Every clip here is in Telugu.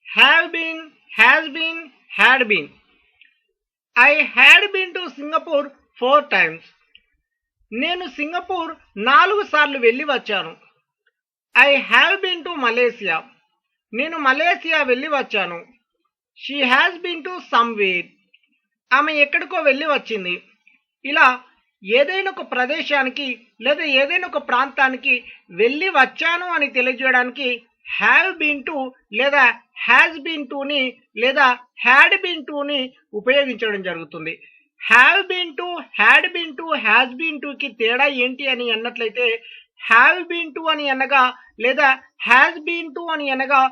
have been, has been, had been. I had been to Singapore 4 times. నేను సింగపూర్ 4 సార్లు వెళ్ళి వచ్చాను. I have been to Malaysia. నేను మలేసియా వెళ్ళి వచ్చాను. She has been to somewhere. ఆమె ఎక్కడికో వెళ్ళి వచ్చింది. ఇలా ఏదైనా ఒక ప్రదేశానికి లేదా ఏదైనా ఒక ప్రాంతానికి వెళ్ళి వచ్చాను అని తెలియజేయడానికి హ్యావ్ బీన్ టు లేదా హ్యాస్ బీన్ టుని లేదా హ్యాడ్ బీన్ టుని ఉపయోగించడం జరుగుతుంది. Have been to, had been to, has been టుకి తేడా ఏంటి అని అన్నట్లయితే హ్యావ్ బీన్ టు అని అనగా లేదా హ్యాస్ బీన్ టు అని అనగా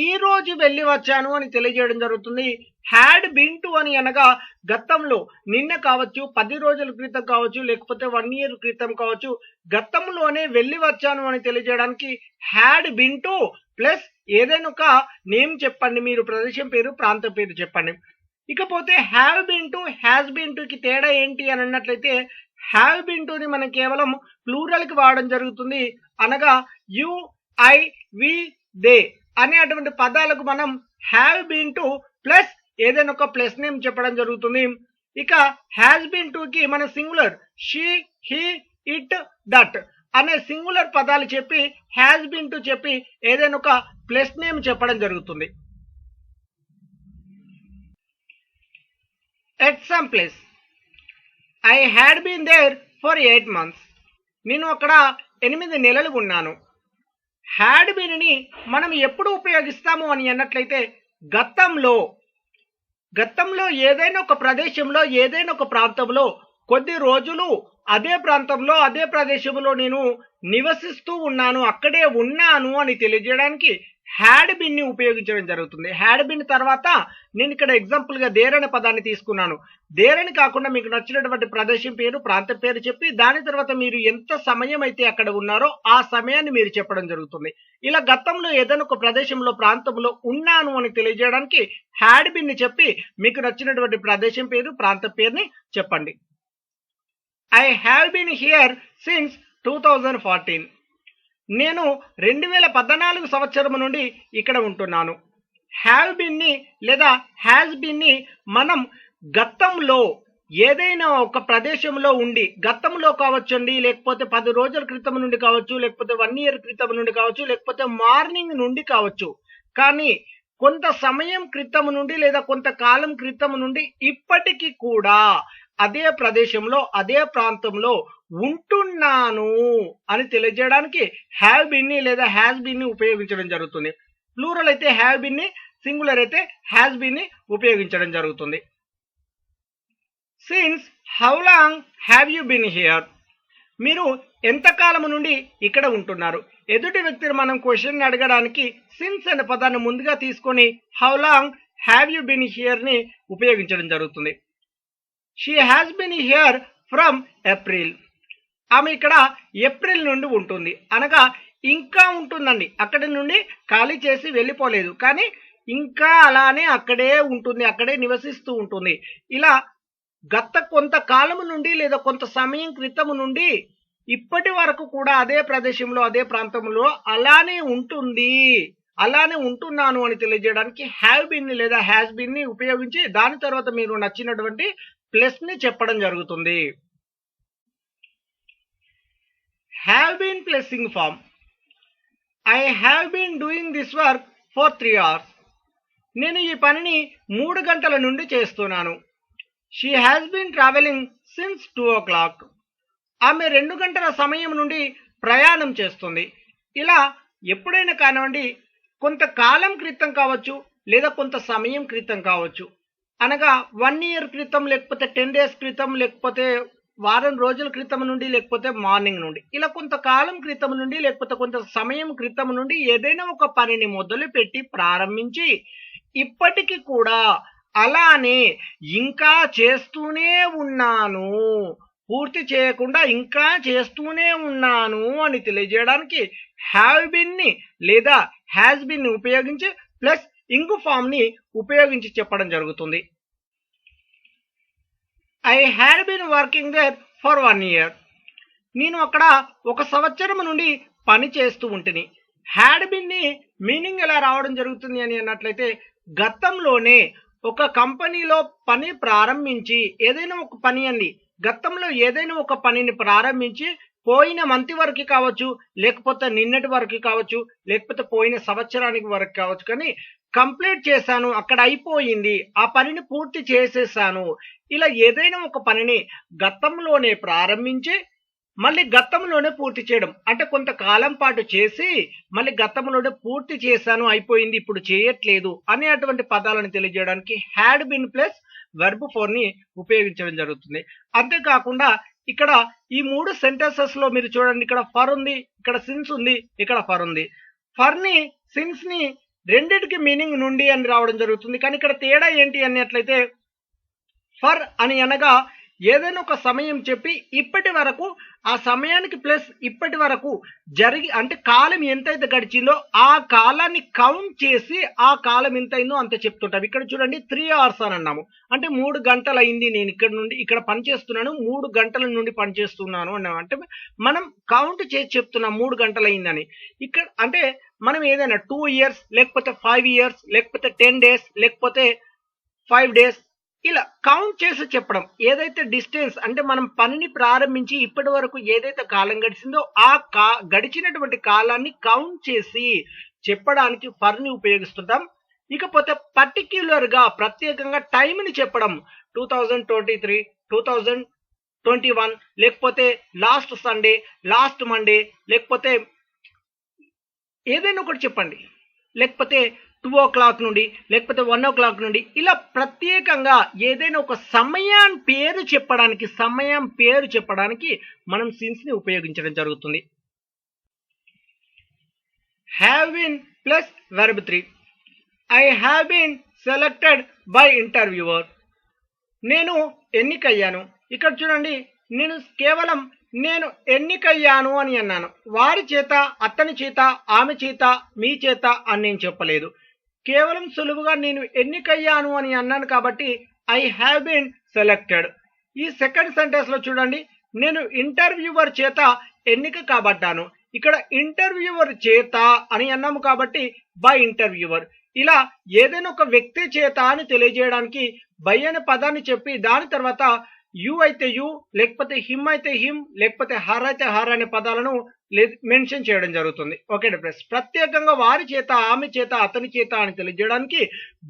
ఈ రోజు వెళ్ళి వచ్చాను అని తెలియజేయడం జరుగుతుంది. హ్యాడ్ బీన్ టు అని అనగా గతంలో నిన్న కావచ్చు, 10 రోజుల క్రితం కావచ్చు, లేకపోతే 1 year క్రితం కావచ్చు, గతంలోనే వెళ్ళి వచ్చాను అని తెలియజేయడానికి హ్యాడ్ బీన్ టు ప్లస్ ఏదైనా ఒక నేమ్ చెప్పండి, మీరు ప్రదేశం పేరు ప్రాంతం పేరు చెప్పండి. ఇకపోతే have been to has been టుకి తేడా ఏంటి అని అన్నట్లయితే హ్యావ్ బీన్ టుని మనం కేవలం ప్లూరల్కి వాడడం జరుగుతుంది. అనగా యు, ఐ, వి, దే అనే అటువంటి పదాలకు మనం హ్యావ్ బీన్ టు ప్లస్ ఏదైనా ఒక ప్లస్ నేమ్ చెప్పడం జరుగుతుంది. ఇక హ్యాస్ బీన్ టుకి మన singular she, he, it, that అనే సింగులర్ పదాలు చెప్పి హ్యాస్ బీన్ టు చెప్పి ఏదైనా ఒక ప్లస్ నేమ్ చెప్పడం జరుగుతుంది. At some place I had been there for 8 months. నేను అక్కడ 8 నెలలు ఉన్నాను. హ్యాడ్ బీన్ని మనం ఎప్పుడు ఉపయోగిస్తాము అని అన్నట్లయితే గతంలో ఏదైనా ఒక ప్రదేశంలో ఏదైనా ఒక ప్రాంతంలో కొద్ది రోజులు అదే ప్రాంతంలో అదే ప్రదేశంలో నేను నివసిస్తూ ఉన్నాను, అక్కడే ఉన్నాను అని తెలియజేయడానికి హ్యాడ్ బీన్ని ఉపయోగించడం జరుగుతుంది. హ్యాడ్ బీన్ తర్వాత నేను ఇక్కడ ఎగ్జాంపుల్ గా దేర్ అనే పదాన్ని తీసుకున్నాను. దేర్ అని కాకుండా మీకు నచ్చినటువంటి ప్రదేశం పేరు ప్రాంతం పేరు చెప్పి దాని తర్వాత మీరు ఎంత సమయం అయితే అక్కడ ఉన్నారో ఆ సమయాన్ని మీరు చెప్పడం జరుగుతుంది. ఇలా గతంలో ఏదైనా ఒక ప్రదేశంలో ప్రాంతంలో ఉన్నాను అని తెలియజేయడానికి హ్యాడ్ బీన్ని చెప్పి మీకు నచ్చినటువంటి ప్రదేశం పేరు ప్రాంతం పేరుని చెప్పండి. I have been here since 2014. నేను 2014 సంవత్సరం నుండి ఇక్కడ ఉంటున్నాను. హ్యావ్ బీన్ ని లేదా హ్యాస్ బీన్ ని మనం గతంలో ఏదైనా ఒక ప్రదేశంలో ఉండి, గతంలో కావచ్చండి, లేకపోతే 10 రోజుల క్రితం నుండి కావచ్చు, లేకపోతే 1 year క్రితం నుండి కావచ్చు, లేకపోతే మార్నింగ్ నుండి కావచ్చు, కానీ కొంత సమయం క్రితం నుండి లేదా కొంతకాలం క్రితం నుండి ఇప్పటికీ కూడా అదే ప్రదేశంలో అదే ప్రాంతంలో ఉంటున్నాను అని తెలియజేయడానికి హ్యావ్ బీన్ ని లేదా హ్యాస్ బీన్ ని ఉపయోగించడం జరుగుతుంది. ప్లూరల్ అయితే హ్యావ్ బీన్ ని, సింగులర్ అయితే హ్యాస్ బీన్ ని ఉపయోగించడం జరుగుతుంది. Since how long have you been here? మీరు ఎంతకాలం నుండి ఇక్కడ ఉంటున్నారు? ఎదుటి వ్యక్తిని మనం క్వశ్చన్ అడగడానికి సిన్స్ అనే పదాన్ని ముందుగా తీసుకొని how long have you been here ని ఉపయోగించడం జరుగుతుంది. She has been here from April. ఆమె ఇక్కడ ఏప్రిల్ నుండి ఉంటుంది, అనగా ఇంకా ఉంటుందండి, అక్కడి నుండి ఖాళీ చేసి వెళ్ళిపోలేదు, కానీ ఇంకా అలానే అక్కడే ఉంటుంది, అక్కడే నివసిస్తూ ఉంటుంది. ఇలా గత కొంతకాలం నుండి లేదా కొంత సమయం క్రితం నుండి ఇప్పటి వరకు కూడా అదే ప్రదేశంలో అదే ప్రాంతంలో అలానే ఉంటుంది, అలానే ఉంటున్నాను అని తెలియజేయడానికి హ్యావ్ బీన్ ని లేదా హ్యాస్ బీన్ ని ఉపయోగించి దాని తర్వాత మీరు నచ్చినటువంటి ప్లస్ ని చెప్పడం జరుగుతుంది. Have been plus ing form. I have been doing this work for 3 hours. నేను ఈ పనిని 3 గంటల నుండి చేస్తున్నాను. She has been travelling since 2 o'clock. ఆమె 2 గంటల సమయం నుండి ప్రయాణం చేస్తుంది. ఇలా ఎప్పుడైనా కానివ్వండి, కొంతకాలం క్రితం కావచ్చు లేదా కొంత సమయం క్రితం కావచ్చు, అనగా 1 year క్రితం, లేకపోతే 10 days క్రితం, లేకపోతే వారం రోజుల క్రితం నుండి, లేకపోతే మార్నింగ్ నుండి, ఇలా కొంతకాలం క్రితం నుండి లేకపోతే కొంత సమయం క్రితం నుండి ఏదైనా ఒక పనిని మొదలుపెట్టి ప్రారంభించి ఇప్పటికీ కూడా అలానే ఇంకా చేస్తూనే ఉన్నాను, పూర్తి చేయకుండా ఇంకా చేస్తూనే ఉన్నాను అని తెలియజేయడానికి హ్యావ్ బీన్ ని లేదా హ్యాస్ బీన్ ని ఉపయోగించి ప్లస్ ఇంగు ఫామ్ ని ఉపయోగించి చెప్పడం జరుగుతుంది. I had been working there for 1 year. నేను అక్కడ 1 సంవత్సరం నుండి పని చేస్తూ ఉంటిని. హ్యాడ్ బిన్ ని మీనింగ్ ఎలా రావడం జరుగుతుంది అని అన్నట్లయితే గతంలోనే ఒక కంపెనీలో పని ప్రారంభించి ఏదైనా ఒక పని అండి, గతంలో ఏదైనా ఒక పనిని ప్రారంభించి పోయిన మంత్ వరకు కావచ్చు, లేకపోతే నిన్నటి వరకు కావచ్చు, లేకపోతే పోయిన సంవత్సరానికి వరకు కావచ్చు, కానీ కంప్లీట్ చేశాను, అక్కడ అయిపోయింది, ఆ పనిని పూర్తి చేసేసాను, ఇలా ఏదైనా ఒక పనిని గతంలోనే ప్రారంభించి మళ్ళీ గతంలోనే పూర్తి చేయడం, అంటే కొంతకాలం పాటు చేసి మళ్ళీ గతంలోనే పూర్తి చేశాను, అయిపోయింది, ఇప్పుడు చేయట్లేదు అనేటువంటి పదాలను తెలియజేయడానికి had been plus verb four ని ఉపయోగించడం జరుగుతుంది. అంతేకాకుండా ఇక్కడ ఈ మూడు సెంటెన్సెస్ లో మీరు చూడండి, ఇక్కడ ఫర్ ఉంది, ఇక్కడ సిన్స్ ఉంది, ఇక్కడ ఫర్ ఉంది. ఫర్ ని సిన్స్ ని రెండిటికి మీనింగ్ నుండి అని రావడం జరుగుతుంది. కానీ ఇక్కడ తేడా ఏంటి అన్నట్లయితే ఫర్ అని అనగా ఏదైనా ఒక సమయం చెప్పి ఇప్పటి వరకు ఆ సమయానికి ప్లస్ ఇప్పటి వరకు జరిగి అంటే కాలం ఎంతైతే గడిచిందో ఆ కాలాన్ని కౌంట్ చేసి ఆ కాలం ఎంత అయిందో అంత చెప్తుంటాం. ఇక్కడ చూడండి 3 hours అని అన్నాము, అంటే 3 గంటలు అయింది, నేను ఇక్కడ నుండి ఇక్కడ పనిచేస్తున్నాను, 3 గంటల నుండి పనిచేస్తున్నాను అన్నాము, అంటే మనం కౌంట్ చేసి చెప్తున్నాం 3 గంటలు అయిందని. ఇక్కడ అంటే మనం ఏదైనా 2 years లేకపోతే 5 years లేకపోతే 10 days లేకపోతే 5 days ఇలా కౌంట్ చేసి చెప్పడం, ఏదైతే డిస్టెన్స్ అంటే మనం పనిని ప్రారంభించి ఇప్పటి వరకు ఏదైతే కాలం గడిచిందో ఆ గడిచినటువంటి కాలాన్ని కౌంట్ చేసి చెప్పడానికి ఫర్ ని ఉపయోగిస్తుంటాం. ఇకపోతే పర్టిక్యులర్ గా ప్రత్యేకంగా టైంని చెప్పడం 2023, 2021 లేకపోతే లాస్ట్ సండే, లాస్ట్ మండే, లేకపోతే ఏదైనా ఒకటి చెప్పండి, లేకపోతే 2 o'clock నుండి లేకపోతే 1 o'clock నుండి, ఇలా ప్రత్యేకంగా ఏదైనా ఒక సమయం పేరు చెప్పడానికి మనం సిన్స్ ని ఉపయోగించడం జరుగుతుంది. Have been plus verb 3. I have been selected by interviewer. నేను ఎన్నికయ్యాను. ఇక్కడ చూడండి, నేను ఎన్నికయ్యాను అని అన్నాను, వారి చేత, అతని చేత, ఆమె చేత, మీ చేత అని నేను చెప్పలేదు. కేవలం సులువుగా నేను ఎన్నికయ్యాను అని అన్నాను కాబట్టి ఐ హ్యావ్ బీన్ సెలెక్టెడ్. ఈ సెకండ్ సెంటెన్స్ లో చూడండి, నేను ఇంటర్వ్యూవర్ చేత ఎన్నిక కాబడ్డాను. ఇక్కడ ఇంటర్వ్యూవర్ చేత అని అన్నాము కాబట్టి బై ఇంటర్వ్యూవర్. ఇలా ఏదైనా ఒక వ్యక్తి చేత అని తెలియజేయడానికి బై అనే పదాన్ని చెప్పి దాని తర్వాత యు అయితే యు, లేకపోతే హిమ్ అయితే హిమ్, లేకపోతే హర్ అయితే హర్ అనే పదాలను మెన్షన్ చేయడం జరుగుతుంది. ఓకే ఫ్రెండ్స్, ప్రత్యేకంగా వారి చేత, ఆమె చేత, అతని చేత అని తెలియజేయడానికి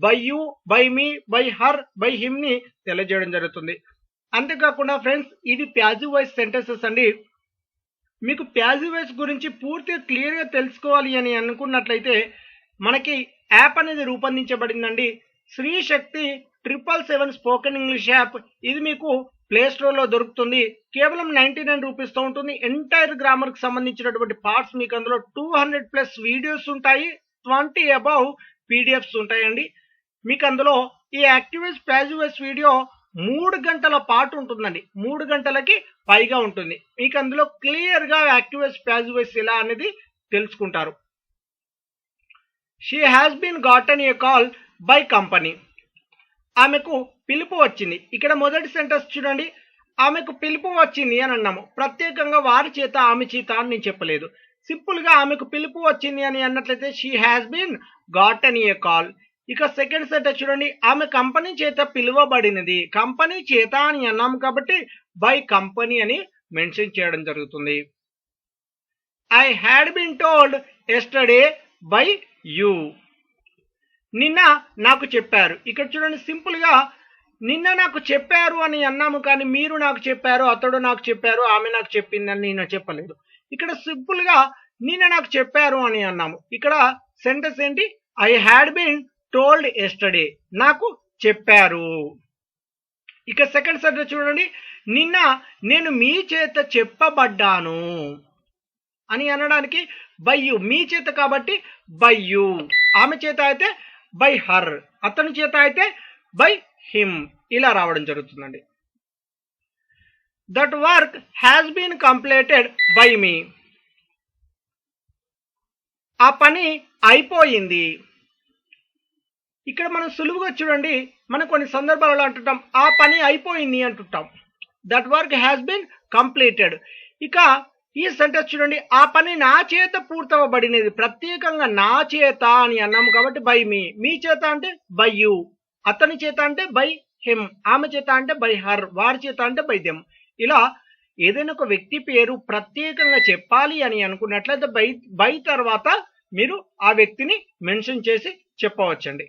by you, by me, by her, by him ని తెలియజేయడం జరుగుతుంది. అంతేకాకుండా ఫ్రెండ్స్, ఇది ప్యాసివ్ వాయిస్ సెంటెన్సెస్ అండి. మీకు ప్యాసివ్ వాయిస్ గురించి పూర్తిగా క్లియర్ గా తెలుసుకోవాలి అని అనుకున్నట్లయితే మనకి యాప్ అనేది రూపొందించబడిందండి, శ్రీ శక్తి 777 స్పోకెన్ ఇంగ్లీష్ యాప్. ఇది మీకు ప్లే స్టోర్ లో దొరుకుతుంది. కేవలం 99 రూపీస్ తో ఉంటుంది. ఎంటైర్ గ్రామర్ కి సంబంధించినటువంటి పార్ట్స్ మీకు అందులో 200+ వీడియోస్ ఉంటాయి, 20 అబౌవ్ పీడిఎఫ్స్ ఉంటాయండి. మీకు అందులో ఈ యాక్టివ్ ప్యాసివ్ వాయిస్ వీడియో 3 గంటల పాటు ఉంటుందండి, 3 గంటలకి పైగా ఉంటుంది. మీకు అందులో క్లియర్ గా యాక్టివ్ ప్యాసివ్ వాయిస్ ఎలా అనేది తెలుసుకుంటారు. She has been gotten a call by company. ఆమెకు పిలుపు వచ్చింది. ఇక్కడ మొదటి సెంటెన్స్ చూడండి, ఆమెకు పిలుపు వచ్చింది అని అన్నాము, ప్రత్యేకంగా వారి చేత, ఆమె చేత అని నేను చెప్పలేదు. సింపుల్ గా ఆమెకు పిలుపు వచ్చింది అని అన్నట్లయితే she has been gotten a call. ఇక సెకండ్ సెంటెన్స్ చూడండి, ఆమె కంపెనీ చేత పిలువబడినది. కంపెనీ చేత అని అన్నాము కాబట్టి బై కంపెనీ అని మెన్షన్ చేయడం జరుగుతుంది. I had been told yesterday by you. నిన్న నాకు చెప్పారు. ఇక్కడ చూడండి, సింపుల్ గా నిన్న నాకు చెప్పారు అని అన్నాము, కానీ మీరు నాకు చెప్పారు, అతడు నాకు చెప్పారు, ఆమె నాకు చెప్పిందని నేను చెప్పలేదు. ఇక్కడ సింపుల్ గా నిన్న నాకు చెప్పారు అని అన్నాము. ఇక్కడ సెంటెన్స్ ఏంటి, I had been told yesterday, నాకు చెప్పారు. ఇక సెకండ్ సెంటెన్స్ చూడండి, నిన్న నేను మీ చేత చెప్పబడ్డాను అని అనడానికి బై యూ, మీ చేత కాబట్టి బై యూ, ఆమె చేత అయితే బై హర్, అతని చేత అయితే బై హిమ్, ఇలా రావడం జరుగుతుందండి. That work has been completed by me. ఆ పని అయిపోయింది. ఇక్కడ మనం సులువుగా చూడండి, మనం కొన్ని సందర్భాలలో అంటుంటాం ఆ పని అయిపోయింది అంటుంటాం. That work has been completed. ఇక ఈ సెంటెన్స్ చూడండి, ఆ పని నా చేత పూర్తవబడినది. ప్రత్యేకంగా నా చేత అని అన్నాము కాబట్టి బై మీ. మీ చేత అంటే బై యూ. అతని చేత అంటే బై హిమ్. ఆమె చేత అంటే బై హర్. వారి చేత అంటే బై దెమ్. ఇలా ఏదైనా ఒక వ్యక్తి పేరు ప్రత్యేకంగా చెప్పాలి అని అనుకున్నట్లయితే బై తర్వాత మీరు ఆ వ్యక్తిని మెన్షన్ చేసి చెప్పవచ్చండి.